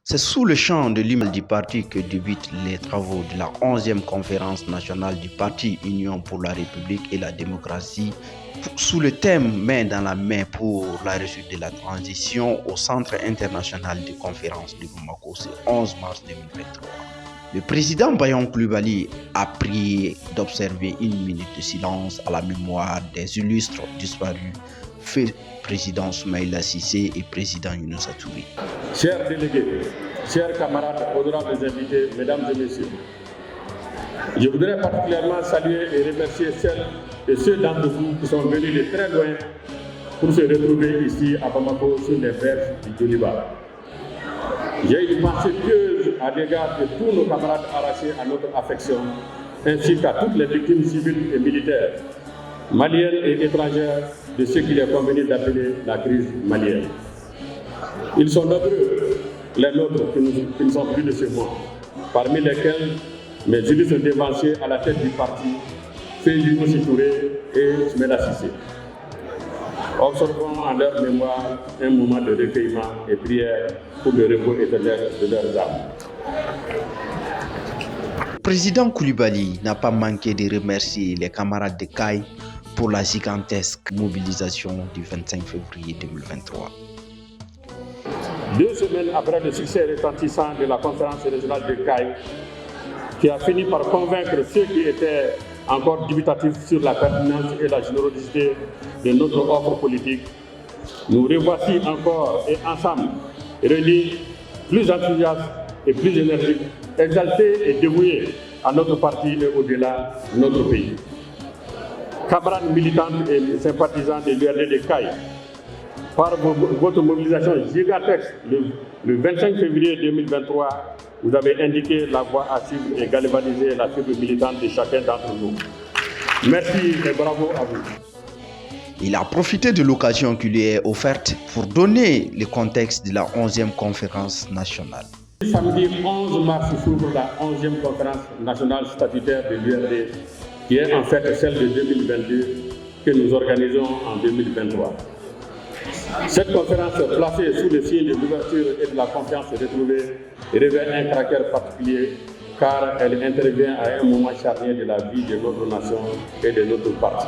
C'est sous le champ de l'hymne du parti que débutent les travaux de la 11e conférence nationale du parti Union pour la République et la démocratie, sous le thème Main dans la main pour la réussite de la transition au Centre international de conférences de Bamako, ce 11 mars 2023. Le président Bayon Coulibaly a prié d'observer une minute de silence à la mémoire des illustres disparus, feu président Soumaïla Cissé et président Younoussa Touré. Chers délégués, chers camarades, honorables invités, mesdames et messieurs, je voudrais particulièrement saluer et remercier celles et ceux d'entre vous qui sont venus de très loin pour se retrouver ici à Bamako sur les berges du Djoliba. J'ai une pensée pieuse à l'égard de tous nos camarades arrachés à notre affection, ainsi qu'à toutes les victimes civiles et militaires, maliennes et étrangères, de ce qu'il est convenu d'appeler la crise malienne. Ils sont nombreux, les nôtres, qui ne sont plus de ce monde, parmi lesquels mes illustres dévanciers à la tête du parti, Younoussa Touré et Soumaïla Cissé. Observons en leur mémoire un moment de recueillement et prière pour le repos éternel de leurs âmes. Le président Coulibaly n'a pas manqué de remercier les camarades de CAI pour la gigantesque mobilisation du 25 février 2023. 2 semaines après le succès retentissant de la conférence régionale de CAI, qui a fini par convaincre ceux qui étaient encore dubitatifs sur la pertinence et la générosité de notre offre politique, nous revoici encore et ensemble, réunis, plus enthousiastes et plus énergiques, exaltés et dévoués à notre parti et au-delà de notre pays. Camarades militantes et sympathisants de l'URD de CAI, par votre mobilisation gigantesque le 25 février 2023, vous avez indiqué la voie à suivre et galvaniser la fibre militante de chacun d'entre nous. Merci et bravo à vous. Il a profité de l'occasion qui lui est offerte pour donner le contexte de la 11e conférence nationale. Samedi 11 mars s'ouvre la 11e conférence nationale statutaire de l'URD, qui est en fait celle de 2022 que nous organisons en 2023. Cette conférence placée sous le signe de l'ouverture et de la confiance retrouvée revêt un caractère particulier car elle intervient à un moment charnière de la vie de notre nation et de notre parti.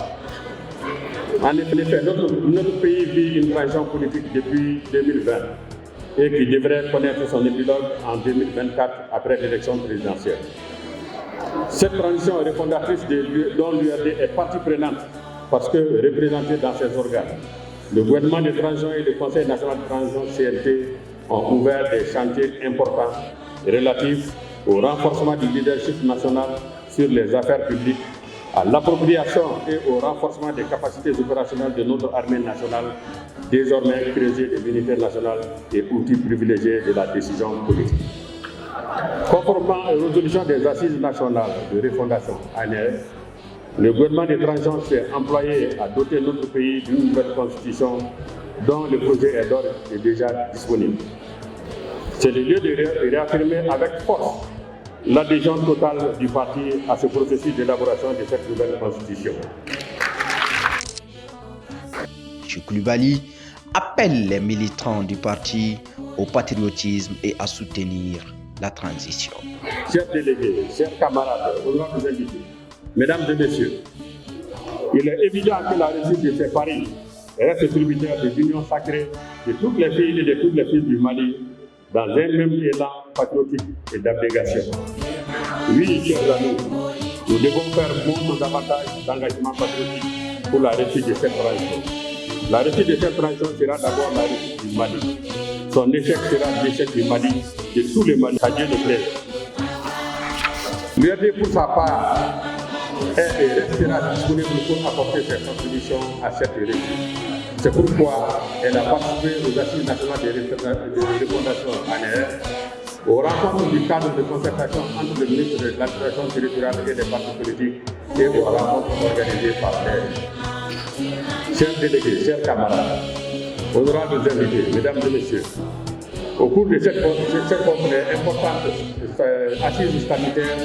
En effet, notre pays vit une transition politique depuis 2020 et qui devrait connaître son épilogue en 2024 après l'élection présidentielle. Cette transition refondatrice dont l'URD est partie prenante parce que représentée dans ses organes, le gouvernement de transition et le Conseil national de transition CNT ont ouvert des chantiers importants relatifs au renforcement du leadership national sur les affaires publiques, à l'appropriation et au renforcement des capacités opérationnelles de notre armée nationale, désormais creusée de l'unité nationale et outil privilégié de la décision politique. Conformément aux résolutions des assises nationales de refondation ANR, le gouvernement de transition s'est employé à doter notre pays d'une nouvelle constitution dont le projet est d'ores et déjà disponible. C'est le lieu de réaffirmer avec force l'adhésion totale du parti à ce processus d'élaboration de cette nouvelle constitution. M. Coulibaly appelle les militants du parti au patriotisme et à soutenir la transition. Chers délégués, chers camarades, honorables invités, mesdames et messieurs, il est évident que la réussite de ces paris reste tributaire de l'union sacrée de toutes les filles et de tous les fils du Mali dans un même élan patriotique et d'abnégation. Oui, chers amis, nous devons faire montre davantage d'engagement patriotique pour la réussite de cette transition. La réussite de cette transition sera d'abord la réussite du Mali. Son échec sera l'échec du Mali, de tous les Maliens. À Dieu le plaise. L'URD, pour sa part, est et restera disponible pour apporter ses contributions à cette réussite. C'est pourquoi elle a participé aux assises nationales de refondation ANR, aux rencontres du cadre de concertation entre le ministre de l'administration territoriale et des partis politiques et aux rencontres organisées par l'aide. Chers délégués, chers camarades, honorables invités, mesdames et messieurs, au cours de cette importante assise statutaire,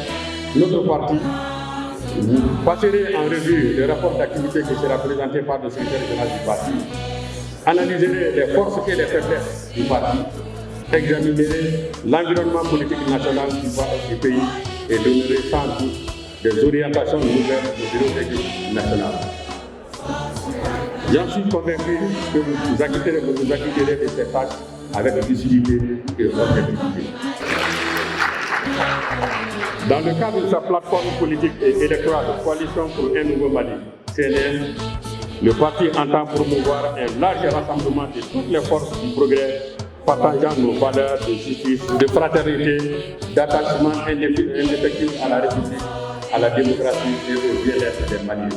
notre parti, vous passerez en revue le rapport d'activité qui sera présenté par le secrétaire général du parti, analyserez les forces et les faiblesses du parti, examinerait l'environnement politique national du pays et donnerait sans doute des orientations nouvelles au bureau exécutif national. J'en suis convaincu que vous vous acquitterez de ces tâches avec lucidité et objectivité. Dans le cadre de sa plateforme politique et électorale de Coalition pour un nouveau Mali, CNL, le parti entend promouvoir un large rassemblement de toutes les forces du progrès partageant nos valeurs de justice, de fraternité, d'attachement indéfectible à la République, à la démocratie et au bien-être des Maliens.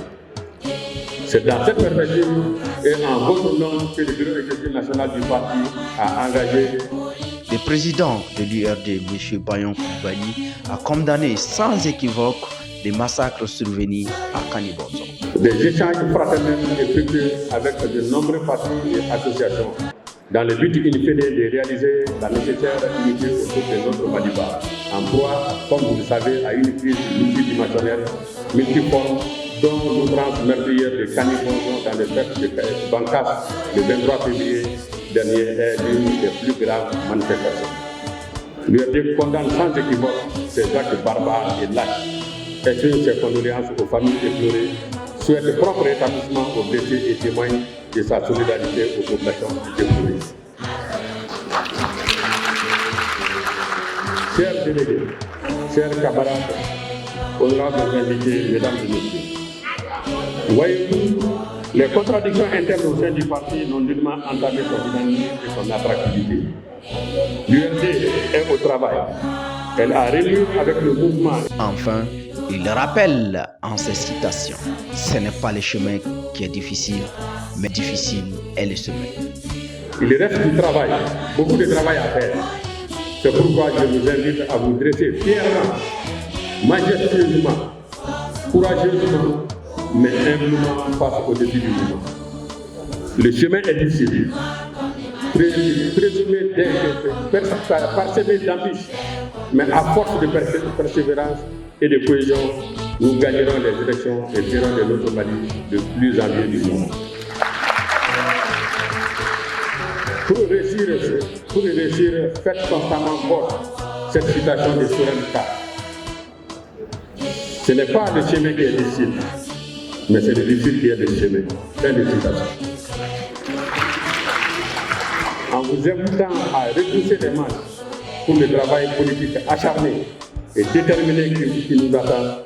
C'est dans cette perspective et en votre nom que le bureau exécutif national du parti a engagé. Le président de l'URD, M. Bayon Coulibaly, a condamné sans équivoque les massacres survenus à Kanibozo. Des échanges fraternels et fructueux avec de nombreux partis et associations dans le but in de réaliser la nécessaire unité autour de notre Maliba, en proie, comme vous le savez, à une crise multidimensionnelle, multiforme, dont l'outrance meurtrière de Kanibozo dans le fête de Bankas le 23 février dernier est l'une des plus graves manifestations. L'URD condamne sans équivoque ces actes barbares et lâches, exprime ses condoléances aux familles éplorées, souhaite propre rétablissement aux blessés et témoigne de sa solidarité aux populations éplorées. Chers délégués, chers camarades, honorables invités, mesdames et messieurs, voyez-vous, les contradictions internes au sein du parti n'ont nullement entamé son dynamisme et son attractivité. L'URD est au travail. Elle a réuni avec le mouvement. Enfin, il rappelle en ses citations, ce n'est pas le chemin qui est difficile, mais difficile est le chemin. Il reste du travail, beaucoup de travail à faire. C'est pourquoi je vous invite à vous dresser fièrement, majestueusement, courageusement, mais humblement face au défi du moment. Le chemin est difficile, parsemé d'embûches, mais à force de persévérance et de cohésion, nous gagnerons les élections et ferons de notre Mali le plus envié du monde. Pour réussir, faites constamment votre cette citation de Soren K. Ce n'est pas le chemin qui est difficile, mais c'est le difficile qui est le chemin. Fin de citation. En vous invitant à repousser les manches pour le travail politique acharné et déterminé qui nous attend,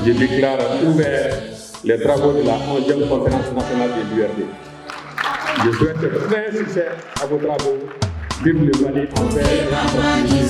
je déclare ouvert les travaux de la 11e conférence nationale de l'URD. Je souhaite plein succès à vos travaux. Vive le Mali en paix et en prospérité.